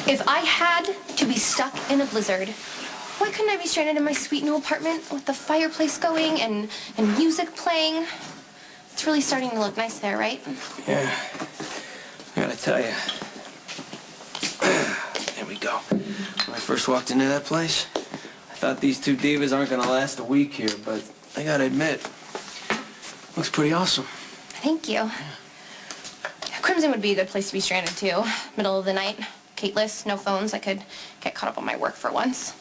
If I had to be stuck in a blizzard, why couldn't I be stranded in my sweet new apartment with the fireplace going and music playing? It's really starting to look nice there, right? Yeah. I gotta tell you. There we go. When I first walked into that place, I thought these two divas aren't gonna last a week here, but I gotta admit, looks pretty awesome. Thank you. Crimson would be a good place to be stranded, too. Middle of the night, Cateless, no phones. I could get caught up on my work for once.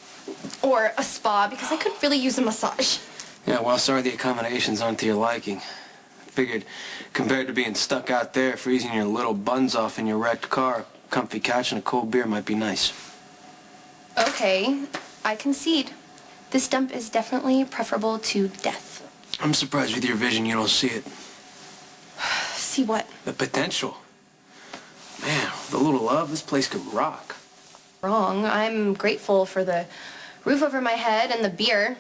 Or a spa, because I could really use a massage. Yeah, well, sorry the accommodations aren't to your liking. I figured, compared to being stuck out there, freezing your little buns off in your wrecked car, a comfy couch and a cold beer might be nice. Okay, I concede. This dump is definitely preferable to death. I'm surprised with your vision you don't see it. See what? The potential. Man, with a little love, this place could rock. Wrong. I'm grateful for the roof over my head and the beer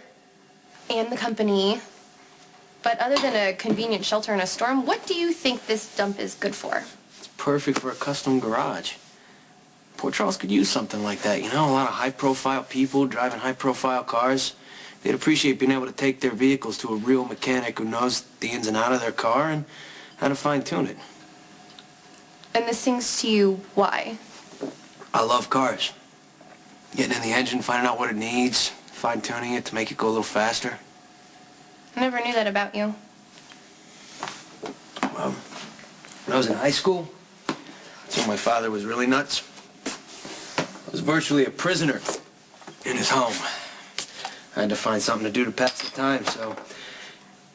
and the company. But other than a convenient shelter in a storm, what do you think this dump is good for? It's perfect for a custom garage. Port Charles could use something like that, you know? A lot of high-profile people driving high-profile cars. They'd appreciate being able to take their vehicles to a real mechanic who knows the ins and outs of their car and how to fine-tune it. And this sings to you why? I love cars. Getting in the engine, finding out what it needs, fine-tuning it to make it go a little faster. I never knew that about you. Well, when I was in high school, that's when my father was really nuts. I was virtually a prisoner in his home. I had to find something to do to pass the time, so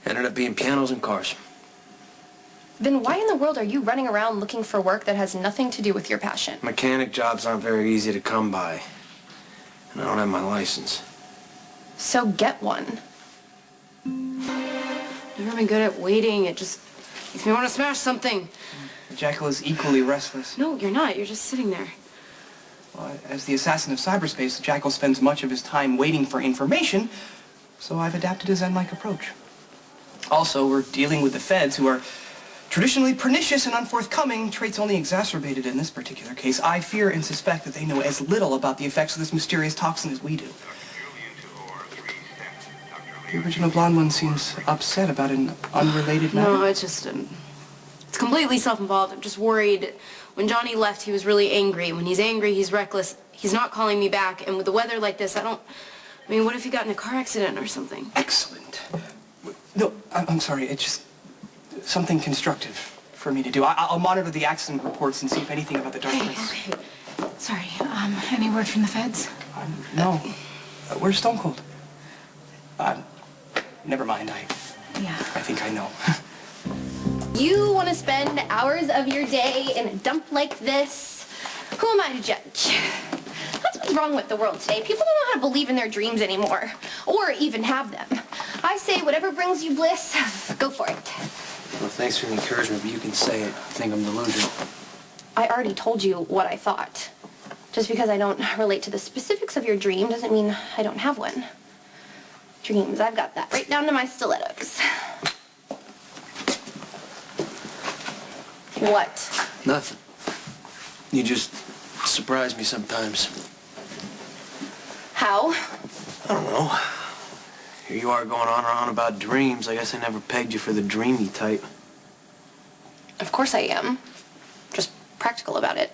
ended up being pianos and cars. Then why in the world are you running around looking for work that has nothing to do with your passion? Mechanic jobs aren't very easy to come by. And I don't have my license. So get one. Never been good at waiting. It just makes me want to smash something. Jekyll is equally restless. No, you're not. You're just sitting there. Well, as the assassin of cyberspace, Jekyll spends much of his time waiting for information, so I've adapted a Zen-like approach. Also, we're dealing with the feds, who are traditionally pernicious and unforthcoming, traits only exacerbated in this particular case. I fear and suspect that they know as little about the effects of this mysterious toxin as we do. The original blonde one seems upset about an unrelated matter. No, it's just, it's completely self-involved. I'm just worried. When Johnny left, he was really angry. When he's angry, he's reckless. He's not calling me back. And with the weather like this, I mean, what if he got in a car accident or something? Excellent. No, I'm sorry. It's just something constructive for me to do. I'll monitor the accident reports and see if anything about the darkness. Okay. Sorry, any word from the feds? No. We're stone cold. Never mind. I think I know. You want to spend hours of your day in a dump like this? Who am I to judge? That's what's wrong with the world today. People don't know how to believe in their dreams anymore, or even have them. I say whatever brings you bliss, go for it. Well, thanks for the encouragement, but you can say it. I think I'm delusional. I already told you what I thought. Just because I don't relate to the specifics of your dream doesn't mean I don't have one. Dreams, I've got that right down to my stilettos. What? Nothing. You just surprise me sometimes. How? I don't know. Here you are going on and on about dreams. I guess I never pegged you for the dreamy type. Of course I am. Just practical about it.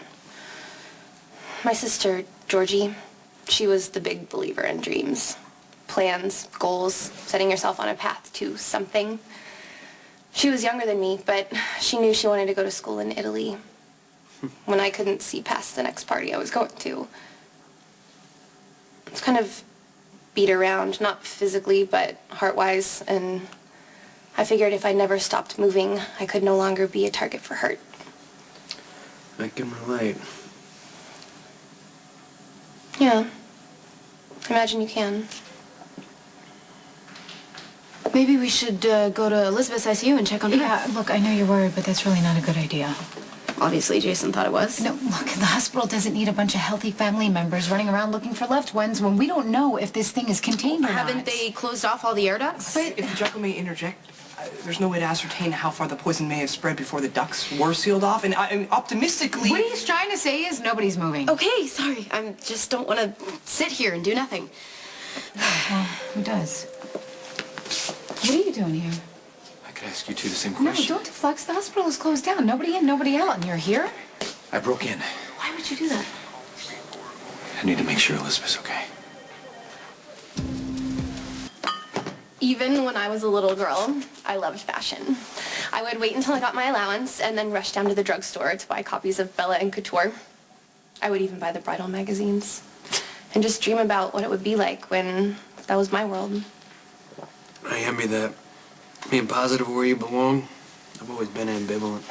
My sister, Georgie, she was the big believer in dreams. Plans, goals, setting yourself on a path to something. She was younger than me, but she knew she wanted to go to school in Italy when I couldn't see past the next party I was going to. It's kind of beat around, not physically, but heart-wise, and I figured if I never stopped moving, I could no longer be a target for hurt. I can relate. Yeah. I imagine you can. Maybe we should go to Elizabeth's ICU and check on her. Yeah, look, I know you're worried, but that's really not a good idea. Obviously, Jason thought it was. No, look, the hospital doesn't need a bunch of healthy family members running around looking for loved ones when we don't know if this thing is contained or not. Haven't they closed off all the air ducts? If Jekyll may interject, there's no way to ascertain how far the poison may have spread before the ducts were sealed off, and optimistically... What he's trying to say is nobody's moving. Okay, sorry. I just don't want to sit here and do nothing. Well, who does? What are you doing here? I could ask you two the same No, question. don't deflux. The hospital is closed down. Nobody in, nobody out. And you're here? I broke in. Why would you do that? I need to make sure Elizabeth's okay. Even when I was a little girl, I loved fashion. I would wait until I got my allowance and then rush down to the drugstore to buy copies of Bella and Couture. I would even buy the bridal magazines and just dream about what it would be like when that was my world. I envy that. Being positive where you belong, I've always been ambivalent.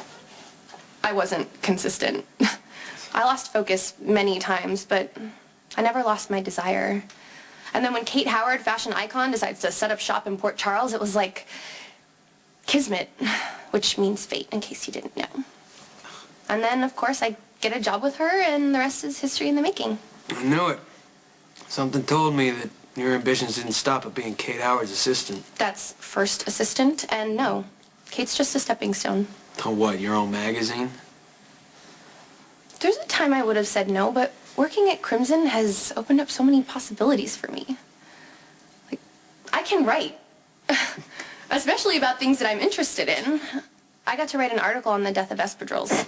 I wasn't consistent. I lost focus many times, but I never lost my desire. And then when Kate Howard, fashion icon, decides to set up shop in Port Charles, it was like kismet, which means fate, in case you didn't know. And then, of course, I get a job with her, and the rest is history in the making. I knew it. Something told me that your ambitions didn't stop at being Kate Howard's assistant. That's first assistant, and no, Kate's just a stepping stone. To what, your own magazine? There's a time I would have said no, but working at Crimson has opened up so many possibilities for me. Like, I can write. Especially about things that I'm interested in. I got to write an article on the death of espadrilles.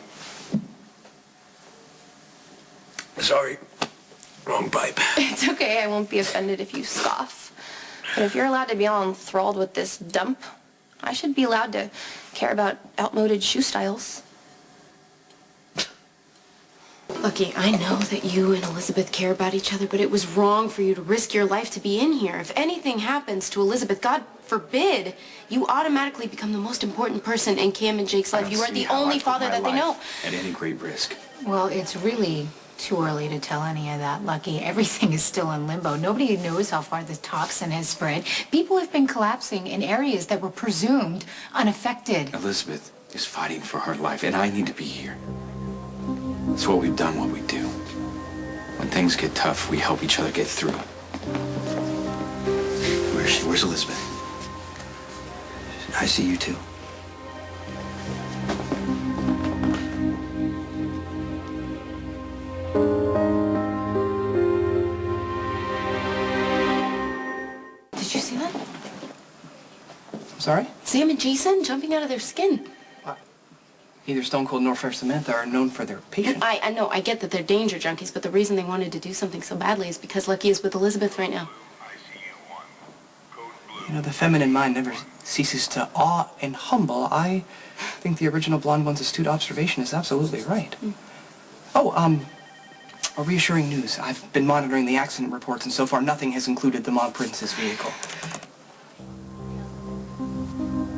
Sorry. Wrong pipe. It's okay, I won't be offended if you scoff. But if you're allowed to be all enthralled with this dump, I should be allowed to care about outmoded shoe styles. Lucky, I know that you and Elizabeth care about each other, but it was wrong for you to risk your life to be in here. If anything happens to Elizabeth, God forbid, you automatically become the most important person in Cam and Jake's life. You are the only father that they know. At any great risk. Well, it's really too early to tell any of that, Lucky. Everything is still in limbo. Nobody knows how far the toxin has spread. People have been collapsing in areas that were presumed unaffected. Elizabeth is fighting for her life, and I need to be here. It's what we've done, what we do. When things get tough, we help each other get through. Where is she? Where's Elizabeth? I see you too. Did you see that? I'm sorry? Sam and Jason jumping out of their skin. Neither Stone Cold nor Fair Samantha are known for their patience. I know, I get that they're danger junkies, but the reason they wanted to do something so badly is because Lucky is with Elizabeth right now. You know, the feminine mind never ceases to awe and humble. I think the original blonde one's astute observation is absolutely right. Oh, a reassuring news. I've been monitoring the accident reports, and so far nothing has included the Mog Princess vehicle.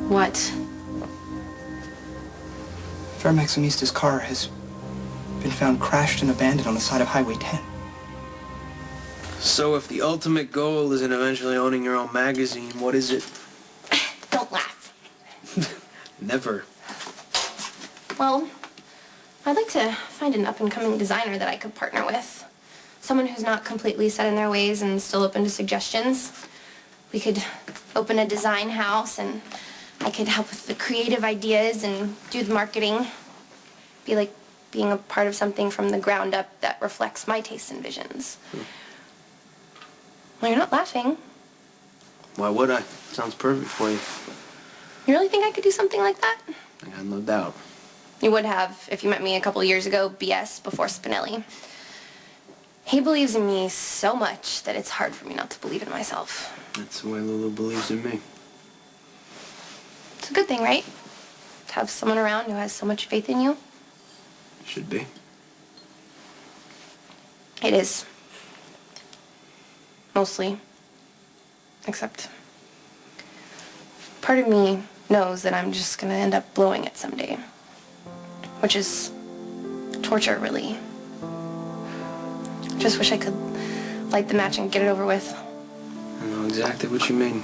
What? Fair Maximista's car has been found crashed and abandoned on the side of Highway 10. So if the ultimate goal isn't eventually owning your own magazine, what is it? Don't laugh. Never. Well, I'd like to find an up-and-coming designer that I could partner with. Someone who's not completely set in their ways and still open to suggestions. We could open a design house, and I could help with the creative ideas and do the marketing. Be like being a part of something from the ground up that reflects my tastes and visions. Well, you're not laughing. Why would I? Sounds perfect for you. You really think I could do something like that? I got no doubt. You would have if you met me a couple years ago, BS, before Spinelli. He believes in me so much that it's hard for me not to believe in myself. That's the way Lulu believes in me. It's a good thing, right? To have someone around who has so much faith in you. Should be. It is. Mostly. Except part of me knows that I'm just gonna end up blowing it someday. Which is torture, really. Just wish I could light the match and get it over with. I know exactly what you mean.